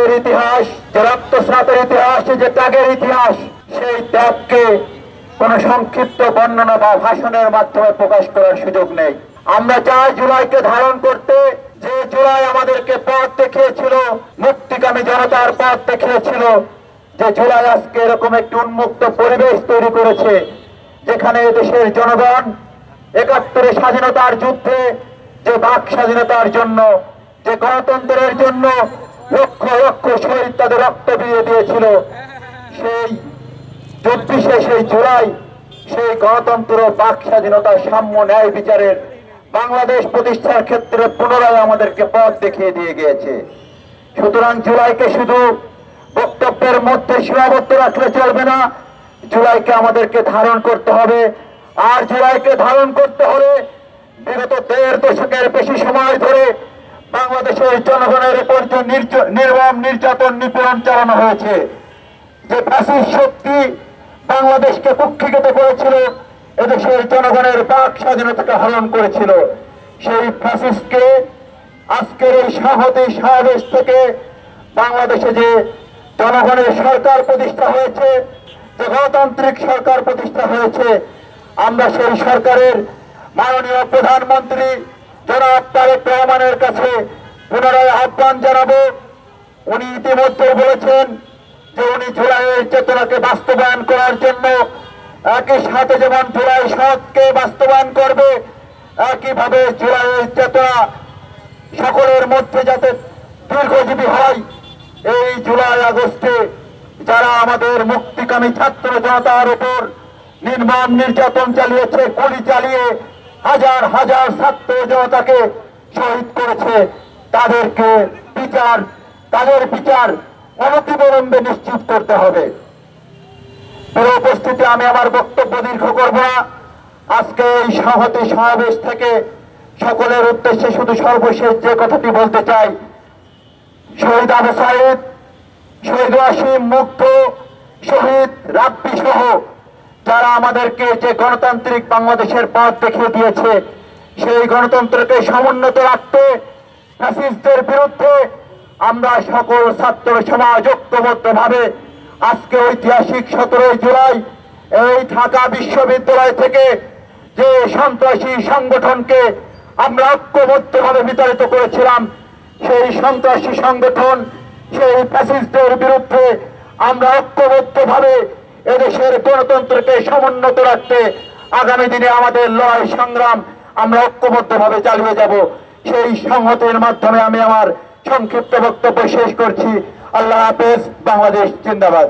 সংগ্রামের ইতিহাস, যে রক্তস্নাতের ইতিহাস, যে ত্যাগের ইতিহাস, সেই ত্যাগকে কোন সংক্ষিপ্ত বর্ণনা বা ভাষণের মাধ্যমে প্রকাশ করার সুযোগ নেই। আমরা চাই জুলাইকে ধারণ করতে, যে জুলাই আমাদেরকে পথ দেখিয়েছিল, মুক্তিকামী জনতার পথ দেখিয়েছিল, যে জুলাই আজকে এরকম একটি উন্মুক্ত পরিবেশ তৈরি করেছে, যেখানে দেশের জনগণ ৭১ স্বাধীনতার যুদ্ধে যে বাক স্বাধীনতার জন্য, যে গণতন্ত্রের জন্য লক্ষ লক্ষ শহীদ তাদের রক্ত বিলিয়ে দিয়েছিল, সেই ২৪শে সেই জুলাই সেই গণতন্ত্র, বাক স্বাধীনতা, সাম্য, ন্যায় বিচারের বাংলাদেশ প্রতিষ্ঠার ক্ষেত্রে পুনরায় আমাদেরকে পথ দেখিয়ে দিয়ে গিয়েছে। সুতরাং জুলাইকে শুধু বক্তব্যের মধ্যে সীমাবদ্ধ রাখলে চলবে না, জুলাইকে আমাদেরকে ধারণ করতে হবে। আর জুলাইকে ধারণ করতে হলে বিগত ১.৫ দশকের বেশি সময় ধরে বাংলাদেশের জনগণের উপর যে নির্মম নির্যাতন, নিপীড়ন চালানো হয়েছে, যে ফ্যাসিস্ট শক্তি বাংলাদেশকে কুক্ষিগত করেছিল, এদেশের জনগণের বাক স্বাধীনতাকে হরণ করেছিল, সেই ফ্যাসিস্টকে আজকের এই সংহতি সমাবেশ থেকে বাংলাদেশে যে জনগণের সরকার প্রতিষ্ঠা হয়েছে, যে গণতান্ত্রিক সরকার প্রতিষ্ঠা হয়েছে, আমরা সেই সরকারের মাননীয় প্রধানমন্ত্রী জনাব তারেক রহমানের কাছে পুনরায় আহ্বান জানাবো। উনি ইতিমধ্যে বলেছেন যে উনি জুলাইয়ের চেতনাকে বাস্তবায়ন করার জন্য একই সাথে যেমন জুলাই সনদকে বাস্তবায়ন করবে, একইভাবে জুলাইয়ের চেতনা সকলের মধ্যে যাতে দীর্ঘজীবী হয়। এই জুলাই আগস্টে যারা আমাদের মুক্তিকামী ছাত্র জনতার উপর নির্মম নির্যাতন চালিয়েছে, গুলি চালিয়ে হাজার হাজার ছাত্র জনতাকে শহীদ করেছে, তাদের বিচার অনতিবিলম্বে নিশ্চিত করতে হবে। প্রিয় উপস্থিতি, আমি আমার বক্তব্য দীর্ঘ করব না। আজকে এই সংহতি সমাবেশ থেকে সকলের উদ্দেশ্যে শুধু সর্বশেষ যে কথাটি বলতে চাই, শহীদ আবু সাঈদ, শহীদ ওয়াসিম, মুগ্ধ, শহীদ রাব্বি সহ যারা আমাদেরকে যে গণতান্ত্রিক বাংলাদেশের পথ দেখিয়ে দিয়েছে, সেই গণতন্ত্রকে সমুন্নত রাখতে ফ্যাসিস্টদের বিরুদ্ধে আমরা সকল ছাত্র সমাজ ঐক্যবদ্ধভাবে আজকে ঐতিহাসিক ১৭ জুলাই এই ঢাকা বিশ্ববিদ্যালয় থেকে যে সন্ত্রাসী সংগঠনকে আমরা ঐক্যবদ্ধভাবে বিতাড়িত করেছিলাম, সেই সন্ত্রাসী সংগঠন, সেই ফ্যাসিস্টদের বিরুদ্ধে আমরা ঐক্যবদ্ধভাবে এদেশের গণতন্ত্রকে সমুন্নত রাখতে আগামী দিনে আমাদের লড়াই সংগ্রাম আমরা ঐক্যবদ্ধভাবে চালিয়ে যাব। সেই সংহতির মাধ্যমে আমি আমার সংক্ষিপ্ত বক্তব্য শেষ করছি। আল্লাহ হাফেজ। বাংলাদেশ জিন্দাবাদ।